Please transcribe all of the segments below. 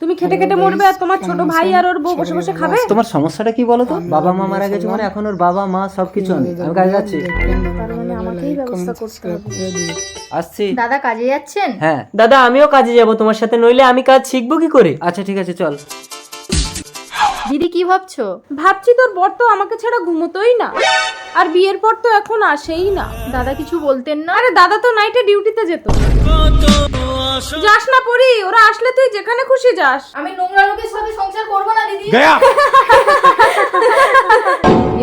তুমি খেটে খেটে মরবে আর তোমার ছোট ভাই আর ওর বউ বসে বসে খাবে। তোমার সমস্যাটা কি বলো তো? বাবা মা মারা গেছে মানে এখন ওর বাবা মা সবকিছু আমি কাজে যাচ্ছি। তার মানে আমাকেই ব্যবস্থা করতে হবে। আসছি। দাদা কাজে যাচ্ছেন? হ্যাঁ দাদা আমিও কাজে যাব তোমার সাথে, নইলে আমি কাজ শিখবো কি করে? আচ্ছা ঠিক আছে চল। দিদি কি ভাবছো? ভাবছি তোর বর তো আমাকে ছাড়া ঘুমোতোই না, আর বিয়ের পর তো এখন আসেই না। দাদা কিছু বলতেন না? আরে দাদা তো নাইটে ডিউটিতে যেত। যাস না পরি, ওরা আসলে তুই যেখানে খুশি যাস। আমি নোংরা লোকের সাথে সংসার করব না দিদি।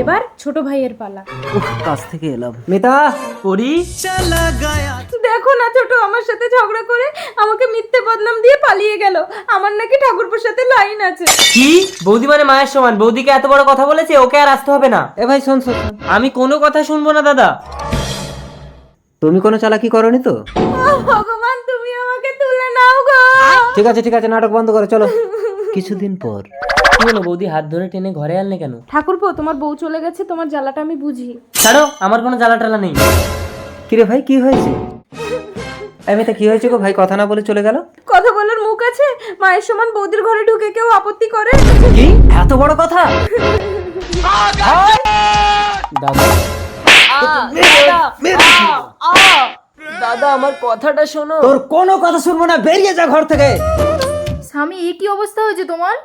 এবার ছোট ভাইয়ের পালা। কাজ থেকে এলাম। মিতা পরি, দেখো না ছোট আমার সাথে ঝগড়া করে আমাকে মিথ্যে বদনাম দিয়ে পালিয়ে গেল। আমার নাকি ঠাকুরপুর সাথে লাইন আছে। কি বৌদি মানে মায়ের সমান? বৌদিকে এত বড় কথা বলেছে, ওকে আর আসতে হবে না। এ ভাই শোন শোন শোন। আমি কোনো কথা শুনবো না দাদা। তুমি কোনো চালাকি করনি তো? ভগবান তুমি আমাকে তুলে নাও গো। ঠিক আছে নাটক বন্ধ করো চলো। কিছুদিন পর। কি হলো বৌদি, হাত ধরে টেনে ঘরে আনলে কেন? ঠাকুরপো তোমার বউ চলে গেছে, তোমার জ্বালাটা আমি বুঝি। ছাড়ো, আমার কোনো জ্বালা টালা নেই। কিরে ভাই কি হয়েছে? মিতা কি হয়েছে গো? ভাই কথা না বলে চলে গেল। কথা বলার মুখ আছে? মায়ের সমান বৌদির ঘরে ঢুকে কেউ আপত্তি করে? কি এত বড় কথা? দাদা দাদা আমার কথাটা শোনো। তোর কোনো কথা শুনবো না, বেরিয়ে যা ঘর থেকে। স্বামী এ কি অবস্থা হয়েছে তোমার?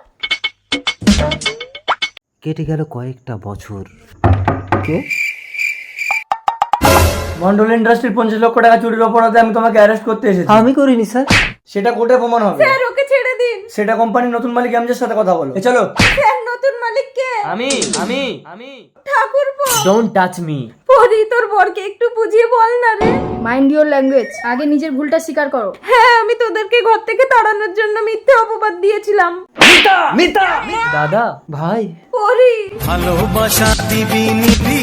কেটে গেল কয়েকটা বছর। কে? মন্ডল ইন্ডাস্ট্রির 50 লক্ষ টাকা চুরির অপরাধে আমি তোমাকে অ্যারেস্ট করতে এসেছি। আমি করিনি স্যার। সেটা কোর্টে প্রমাণ হবে। স্যার ওকে ছেড়ে দিন। সেটা কোম্পানির নতুন মালিক এমজের সাথে কথা বলো। চলো। স্যার নতুন মালিক কে? আমি আমি আমি ঠাকুরপো। Don't touch me. পরি তোর বরকে একটু বুঝিয়ে বল না রে। Mind your language. আগে নিজের ভুলটা স্বীকার করো। হ্যাঁ আমি তোদেরকে ঘর থেকে তাড়ানোর জন্য মিথ্যে অপবাদ দিয়েছিলাম। মিতা দাদা ভাই পরি ভালোবাসা দিবি নিবি